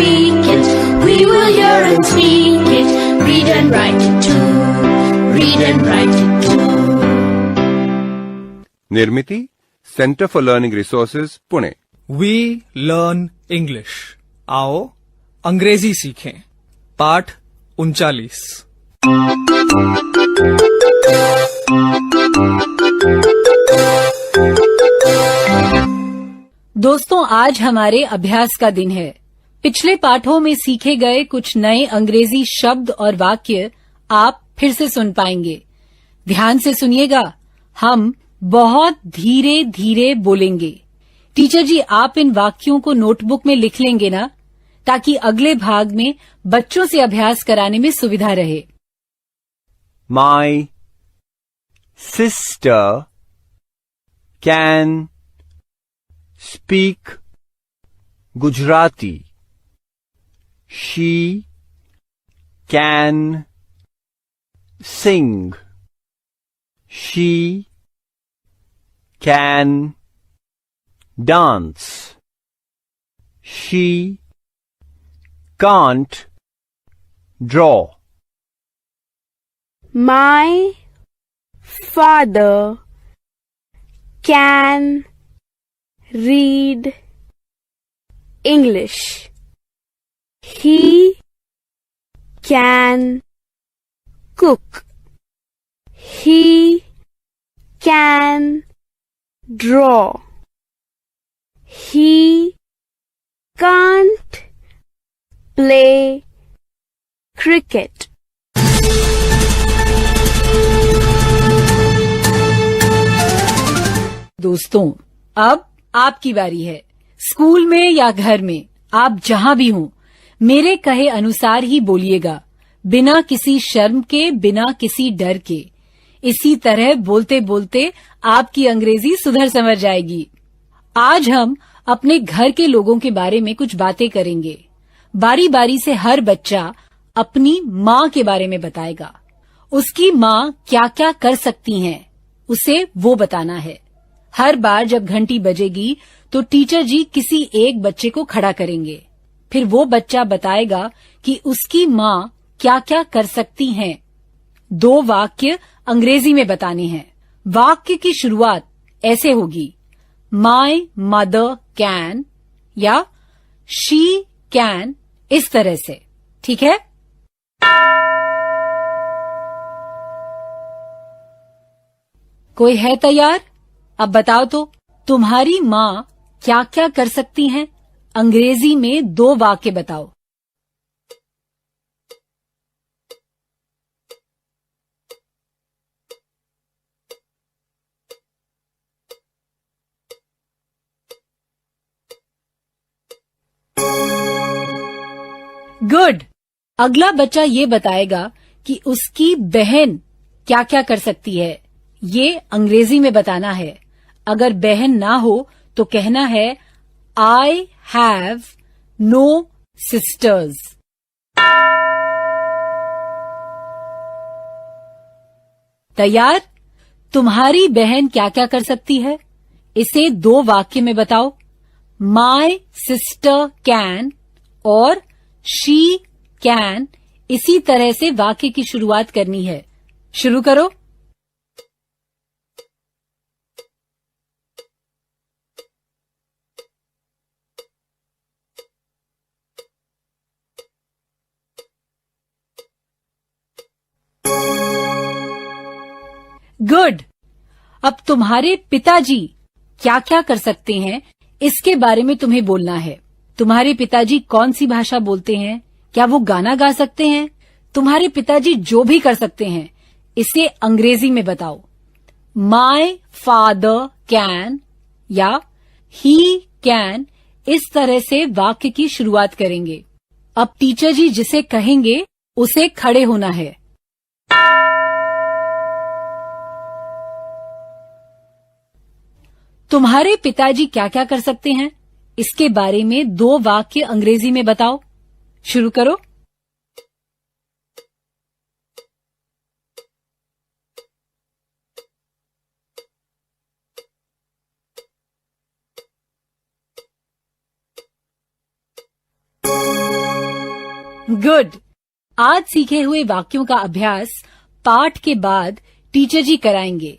speak it. We will hear and speak it. Read and write it too. Read and write it too. Nirmiti centre for learning resources Pune. We learn English. आओ अंग्रेजी सीखें। पाठ 39। दोस्तों, आज हमारे अभ्यास का दिन है। पिछले पाठों में सीखे गए कुछ नए अंग्रेजी शब्द और वाक्य आप फिर से सुन पाएंगे। ध्यान से सुनिएगा, हम बहुत धीरे धीरे बोलेंगे। टीचर जी, आप इन वाक्यों को नोटबुक में लिख लेंगे ना, ताकि अगले भाग में बच्चों से अभ्यास कराने में सुविधा रहे। My sister can speak Gujarati. She can sing. She can dance. She can't draw. My father can read English. He can cook. He can draw. He can't play cricket. दोस्तों, अब आपकी बारी है। स्कूल में या घर में, आप जहां भी हों, मेरे कहे अनुसार ही बोलिएगा, बिना किसी शर्म के, बिना किसी डर के। इसी तरह बोलते बोलते आपकी अंग्रेजी सुधर समझ जाएगी। आज हम अपने घर के लोगों के बारे में कुछ बातें करेंगे। बारी बारी से हर बच्चा अपनी माँ के बारे में बताएगा। उसकी माँ क्या क्या कर सकती हैं, उसे वो बताना है। हर बार जब घंटी बजेगी तो टीचर जी किसी एक बच्चे को खड़ा करेंगे। फिर वो बच्चा बताएगा कि उसकी माँ क्या क्या कर सकती हैं। 2 वाक्य अंग्रेजी में बताने हैं। वाक्य की शुरुआत ऐसे होगी, माय मदर कैन या शी कैन, इस तरह से। ठीक है? कोई है तैयार? अब बताओ तो, तुम्हारी माँ क्या क्या कर सकती हैं? अंग्रेजी में 2 वाक्य बताओ। गुड। अगला बच्चा ये बताएगा कि उसकी बहन क्या क्या कर सकती है। ये अंग्रेजी में बताना है। अगर बहन ना हो तो कहना है, आई हैव नो सिस्टर्स। तैयार? तुम्हारी बहन क्या क्या कर सकती है? इसे 2 वाक्य में बताओ। माय सिस्टर कैन और शी कैन, इसी तरह से वाक्य की शुरुआत करनी है। शुरू करो। गुड। अब तुम्हारे पिताजी क्या क्या कर सकते हैं, इसके बारे में तुम्हें बोलना है। तुम्हारे पिताजी कौन सी भाषा बोलते हैं? क्या वो गाना गा सकते हैं? तुम्हारे पिताजी जो भी कर सकते हैं, इसे अंग्रेजी में बताओ। माय फादर कैन या ही कैन, इस तरह से वाक्य की शुरुआत करेंगे। अब टीचर जी जिसे कहेंगे उसे खड़े होना है। तुम्हारे पिताजी क्या क्या कर सकते हैं, इसके बारे में 2 वाक्य अंग्रेजी में बताओ। शुरू करो। गुड। आज सीखे हुए वाक्यों का अभ्यास पाठ के बाद टीचर जी कराएंगे,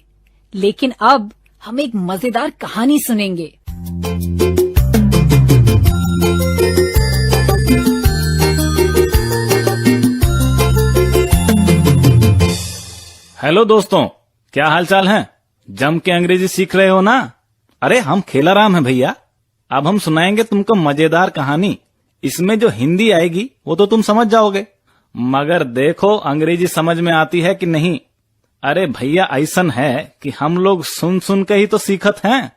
लेकिन अब हम एक मजेदार कहानी सुनेंगे। हेलो दोस्तों, क्या हाल चाल है? जम के अंग्रेजी सीख रहे हो ना? अरे हम खेलाराम हैं भैया। अब हम सुनाएंगे तुमको मजेदार कहानी। इसमें जो हिंदी आएगी वो तो तुम समझ जाओगे, मगर देखो अंग्रेजी समझ में आती है कि नहीं। अरे भैया ऐसन है कि हम लोग सुन सुन के ही तो सीखत हैं।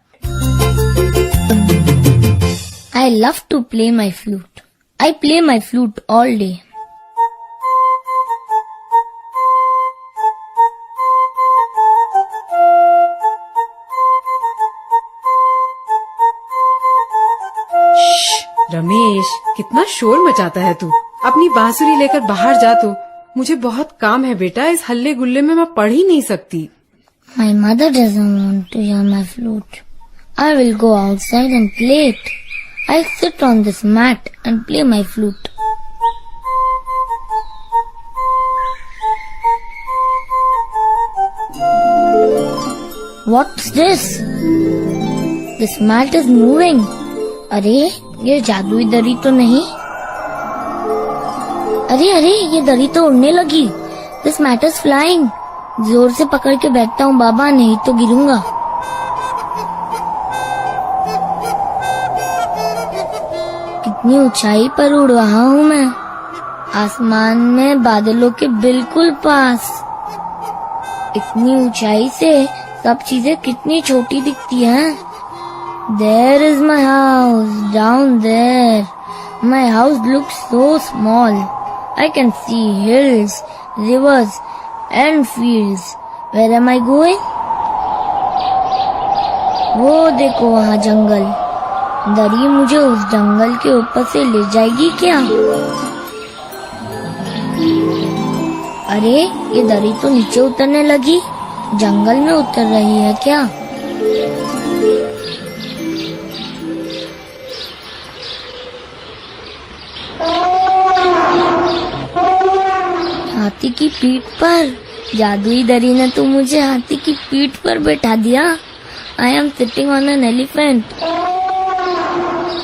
I love to play my flute. I play my flute all day. Ramesh, कितना शोर मचाता है तू। अपनी बांसुरी लेकर बाहर जा। तो मुझे बहुत काम है बेटा, इस हल्ले गुल्ले में मैं पढ़ ही नहीं सकती। My mother doesn't want to hear my flute. I will go outside and play it. I'll sit on this mat and play my flute. What's this? This mat is moving. अरे ये जादुई दरी तो नहीं? अरे अरे ये दरी तो उड़ने लगी। This mat is flying. जोर से पकड़ के बैठता हूँ बाबा, नहीं तो गिरूंगा। कितनी ऊंचाई पर उड़ रहा हूँ मैं, आसमान में बादलों के बिल्कुल पास। इतनी ऊंचाई से सब चीजें कितनी छोटी दिखती हैं। There is my house, down there. My house looks so small. I can see hills, rivers and fields. Where am I going? वो देखो वहाँ जंगल। दरी मुझे उस जंगल के ऊपर से ले जाएगी क्या? अरे ये दरी तो नीचे उतरने लगी, जंगल में उतर रही है क्या? हाथी की पीठ पर। जादुई दरी ने तो मुझे हाथी की पीठ पर बैठा दिया। I am sitting on an elephant.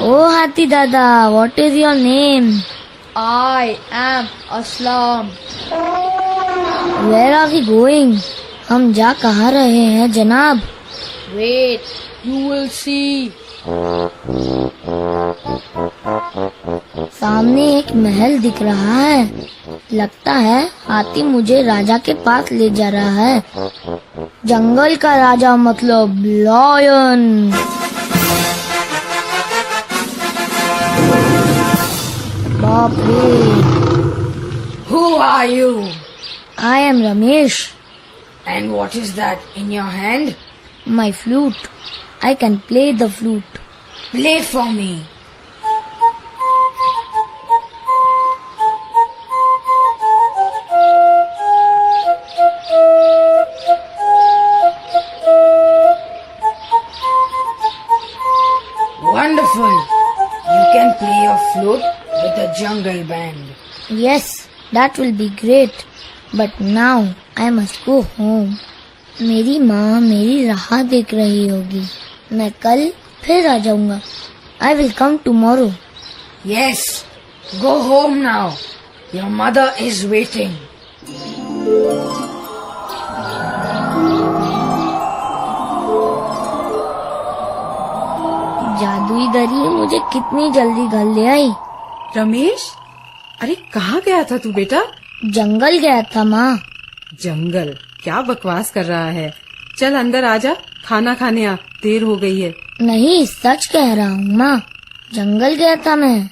Oh हाथी दादा, what is your name? I am Aslam. Where are we going? हम जा कहाँ रहे हैं जनाब? Wait, you will see. सामने एक महल दिख रहा है। लगता है हाथी मुझे राजा के पास ले जा रहा है। जंगल का राजा मतलब लॉयन। बाप रे। Who are you? I am Ramesh. And what is that in your hand? My flute. I can play the flute. Play for me. Wonderful. You can play your flute with the jungle band. Yes, that will be great. But now I must go home. मेरी माँ मेरी राह देख रही होगी। मैं कल फिर आ जाऊंगा। I will come tomorrow. Yes. Go home now. Your mother is waiting. जादुई दरी मुझे कितनी जल्दी घर ले आई। रमेश, अरे कहाँ गया था तू बेटा? जंगल गया था माँ। जंगल? क्या बकवास कर रहा है। चल अंदर आजा, खाना खाने आ, देर हो गई है। नहीं, सच कह रहा हूँ माँ, जंगल गया था मैं।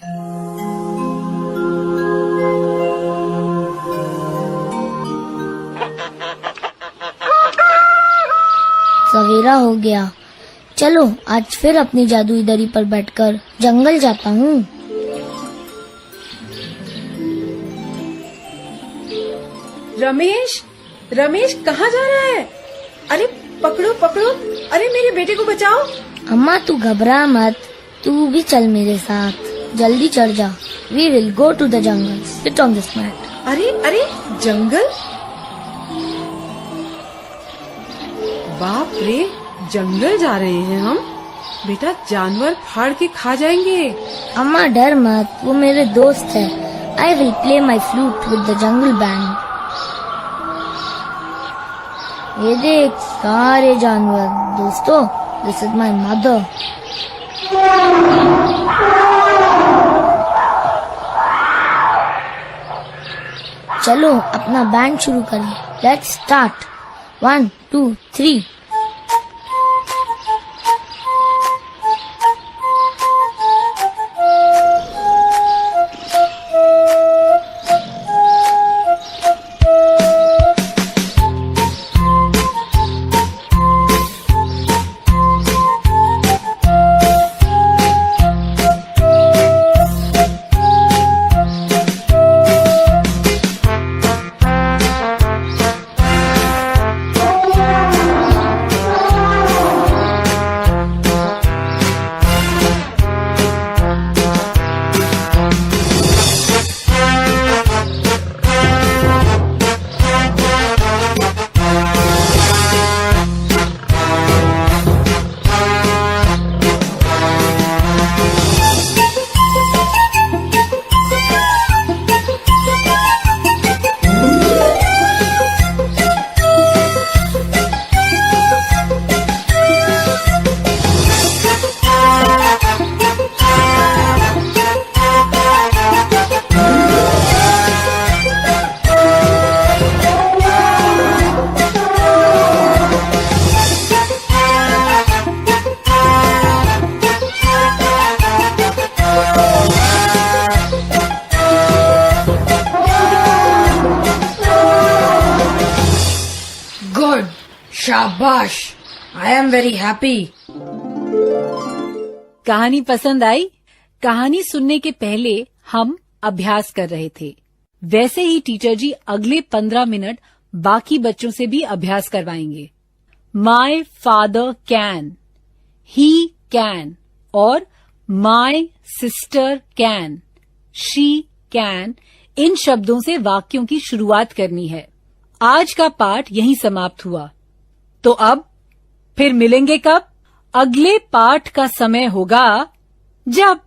सवेरा हो गया। चलो आज फिर अपनी जादुई दरी पर बैठकर जंगल जाता हूँ। रमेश, रमेश कहाँ जा रहा है? अरे पकड़ो पकड़ो, अरे मेरे बेटे को बचाओ। अम्मा तू घबरा मत, तू भी चल मेरे साथ, जल्दी चढ़ जा। We will go to the jungle. Sit on this mat. अरे अरे जंगल, बाप रे, जंगल जा रहे हैं हम। बेटा जानवर फाड़ के खा जाएंगे। अम्मा डर मत, वो मेरे दोस्त है। I will play my flute with the jungle band. ये देख सारे जानवर। दोस्तों, this is my mother. चलो अपना बैंड शुरू करें। Let's start. 1, 2, 3. गुड, शाबाश, आई एम वेरी हैप्पी। कहानी पसंद आई? कहानी सुनने के पहले हम अभ्यास कर रहे थे। वैसे ही टीचर जी अगले 15 मिनट बाकी बच्चों से भी अभ्यास करवाएंगे। My father can, he can और my sister can, she can, इन शब्दों से वाक्यों की शुरुआत करनी है। आज का पाठ यहीं समाप्त हुआ। तो अब फिर मिलेंगे कब? अगले पाठ का समय होगा जब